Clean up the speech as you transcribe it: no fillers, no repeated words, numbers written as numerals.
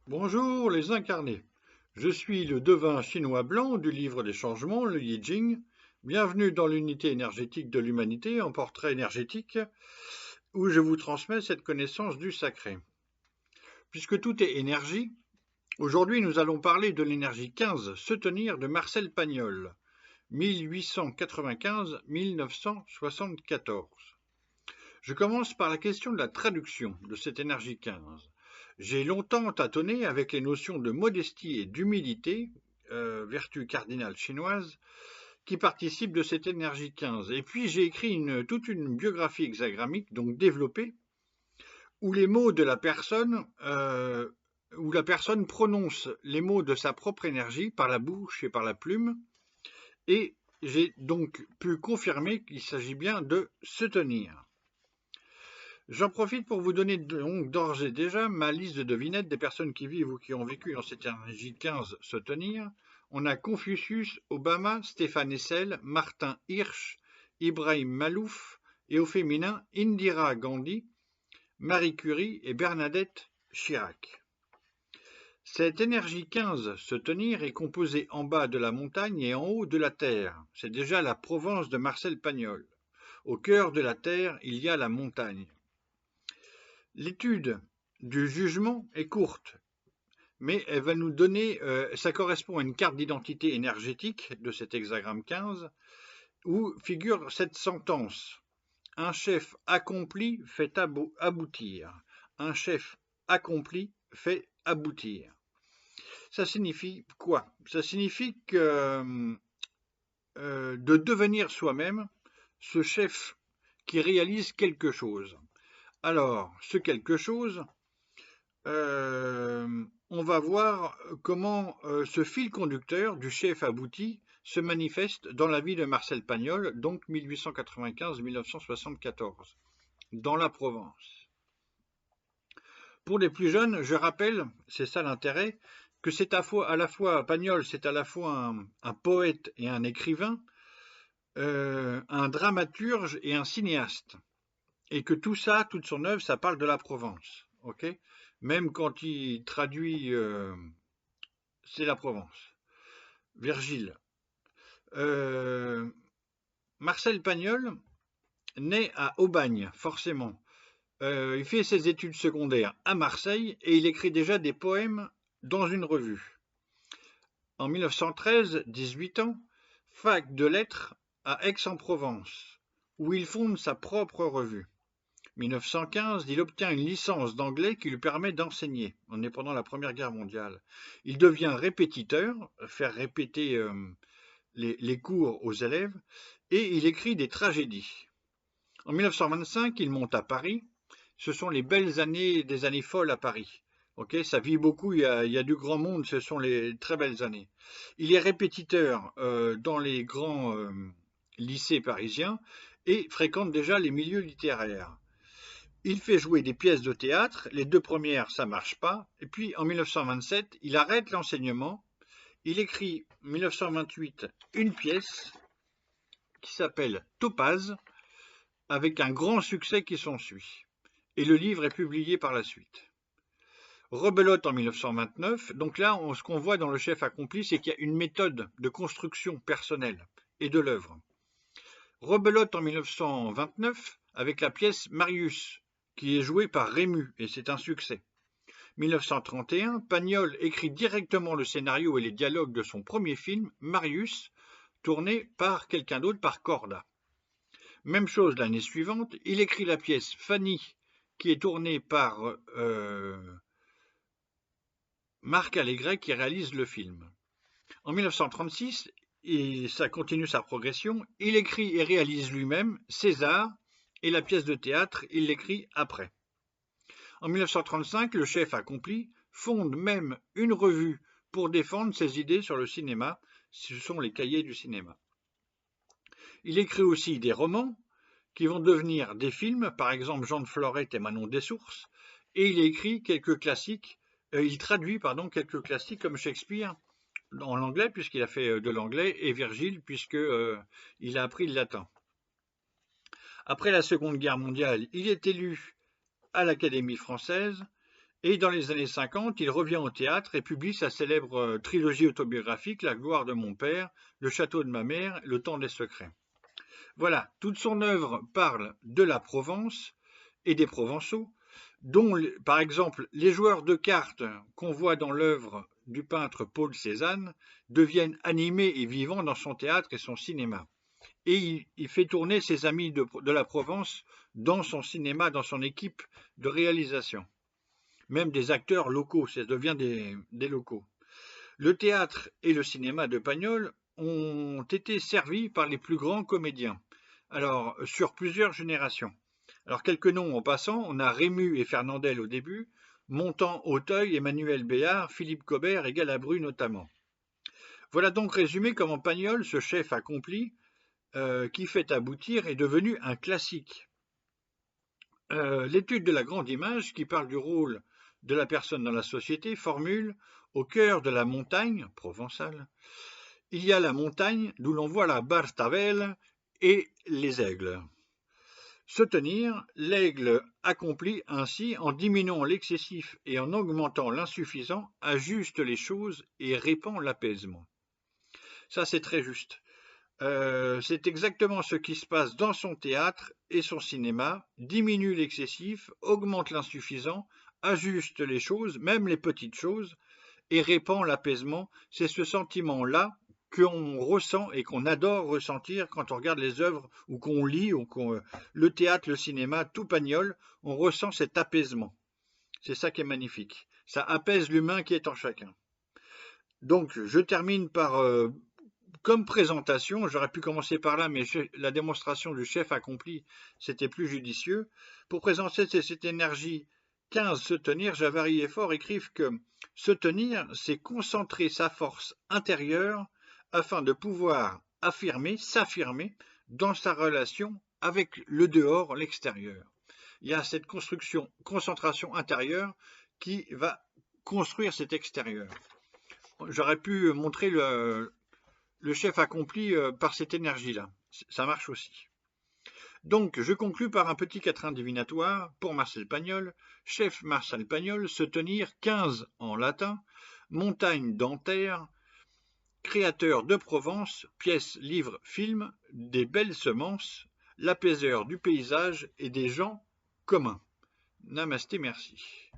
Bonjour les incarnés. Je suis le devin chinois blanc du livre des changements, le Yi Jing. Bienvenue dans l'unité énergétique de l'humanité en portrait énergétique où je vous transmets cette connaissance du sacré. Puisque tout est énergie, aujourd'hui nous allons parler de l'énergie 15, se tenir de Marcel Pagnol, 1895-1974. Je commence par la question de la traduction de cette énergie 15. J'ai longtemps tâtonné avec les notions de modestie et d'humilité, vertu cardinale chinoise, qui participent de cette énergie 15. Et puis j'ai écrit toute une biographie hexagrammique, donc développée, où les mots de la personne, où la personne prononce les mots de sa propre énergie par la bouche et par la plume, et j'ai donc pu confirmer qu'il s'agit bien de se tenir. J'en profite pour vous donner donc d'ores et déjà ma liste de devinettes des personnes qui vivent ou qui ont vécu dans cette énergie 15 se tenir. On a Confucius, Obama, Stéphane Hessel, Martin Hirsch, Ibrahim Malouf et au féminin Indira Gandhi, Marie Curie et Bernadette Chirac. Cette énergie 15 se tenir est composée en bas de la montagne et en haut de la terre. C'est déjà la Provence de Marcel Pagnol. Au cœur de la terre, il y a la montagne. L'étude du jugement est courte, mais elle va nous donner, ça correspond à une carte d'identité énergétique de cet hexagramme 15, où figure cette sentence. Un chef accompli fait aboutir. Un chef accompli fait aboutir. Ça signifie quoi? Ça signifie que de devenir soi-même ce chef qui réalise quelque chose. Alors, ce quelque chose, on va voir comment ce fil conducteur du chef abouti se manifeste dans la vie de Marcel Pagnol, donc 1895-1974, dans la Provence. Pour les plus jeunes, je rappelle, c'est ça l'intérêt, que c'est à la fois Pagnol, c'est à la fois un poète et un écrivain, un dramaturge et un cinéaste. Et que tout ça, toute son œuvre, ça parle de la Provence. Ok? Même quand il traduit, c'est la Provence. Virgile. Marcel Pagnol naît à Aubagne, forcément. Il fait ses études secondaires à Marseille et il écrit déjà des poèmes dans une revue. En 1913, 18 ans, fac de lettres à Aix-en-Provence, où il fonde sa propre revue. 1915, il obtient une licence d'anglais qui lui permet d'enseigner. On est pendant la Première Guerre mondiale. Il devient répétiteur, faire répéter les cours aux élèves, et il écrit des tragédies. En 1925, il monte à Paris. Ce sont les belles années, des années folles à Paris. Okay, ça vit beaucoup, il y a du grand monde, ce sont les très belles années. Il est répétiteur dans les grands lycées parisiens et fréquente déjà les milieux littéraires. Il fait jouer des pièces de théâtre, les deux premières ça marche pas, et puis en 1927 il arrête l'enseignement, il écrit en 1928 une pièce qui s'appelle Topaz, avec un grand succès qui s'ensuit, et le livre est publié par la suite. Rebelote en 1929, donc là ce qu'on voit dans le chef accompli c'est qu'il y a une méthode de construction personnelle et de l'œuvre. Rebelote en 1929 avec la pièce Marius, qui est joué par Rému, et c'est un succès. 1931, Pagnol écrit directement le scénario et les dialogues de son premier film, Marius, tourné par quelqu'un d'autre, par Corda. Même chose l'année suivante, il écrit la pièce Fanny, qui est tournée par Marc Allégret, qui réalise le film. En 1936, et ça continue sa progression, il écrit et réalise lui-même César, et la pièce de théâtre, il l'écrit après. En 1935, le chef accompli fonde même une revue pour défendre ses idées sur le cinéma. Ce sont les cahiers du cinéma. Il écrit aussi des romans qui vont devenir des films, par exemple Jean de Florette et Manon Dessources, et il écrit quelques classiques, il traduit quelques classiques comme Shakespeare en anglais, puisqu'il a fait de l'anglais, et Virgile, puisqu'il a appris le latin. Après la Seconde Guerre mondiale, il est élu à l'Académie française Et dans les années 50, il revient au théâtre et publie sa célèbre trilogie autobiographique La gloire de mon père, Le château de ma mère, Le temps des secrets. Voilà, toute son œuvre parle de la Provence et des Provençaux, dont par exemple les joueurs de cartes qu'on voit dans l'œuvre du peintre Paul Cézanne deviennent animés et vivants dans son théâtre et son cinéma. Et il fait tourner ses amis de la Provence dans son cinéma, dans son équipe de réalisation. Même des acteurs locaux, ça devient des locaux. Le théâtre et le cinéma de Pagnol ont été servis par les plus grands comédiens, alors sur plusieurs générations. Alors quelques noms en passant, on a Rému et Fernandel au début, Montand, Auteuil, Emmanuel Béard, Philippe Cobert et Galabru notamment. Voilà donc résumé comment Pagnol, ce chef accompli, qui fait aboutir, est devenu un classique. L'étude de la grande image, qui parle du rôle de la personne dans la société, formule au cœur de la montagne provençale, il y a la montagne d'où l'on voit la Bartavelle et les aigles. Se tenir, l'aigle accomplit ainsi, en diminuant l'excessif et en augmentant l'insuffisant, ajuste les choses et répand l'apaisement. Ça, c'est très juste. C'est exactement ce qui se passe dans son théâtre et son cinéma, diminue l'excessif, augmente l'insuffisant, ajuste les choses, même les petites choses, et répand l'apaisement. C'est ce sentiment-là qu'on ressent et qu'on adore ressentir quand on regarde les œuvres ou qu'on lit, ou le théâtre, le cinéma, tout Pagnol, on ressent cet apaisement. C'est ça qui est magnifique. Ça apaise l'humain qui est en chacun. Donc, je termine par, comme présentation, j'aurais pu commencer par là, mais la démonstration du chef accompli, c'était plus judicieux. Pour présenter cette énergie 15, se tenir, Javary et Faure écrivent que se tenir, c'est concentrer sa force intérieure afin de pouvoir s'affirmer dans sa relation avec le dehors, l'extérieur. Il y a cette concentration intérieure qui va construire cet extérieur. J'aurais pu montrer le chef accompli par cette énergie-là. Ça marche aussi. Donc, je conclus par un petit quatrain divinatoire pour Marcel Pagnol. Chef Marcel Pagnol, se tenir 15 en latin, montagne dentaire, créateur de Provence, pièces, livres, films, des belles semences, l'apaiseur du paysage et des gens communs. Namasté, merci.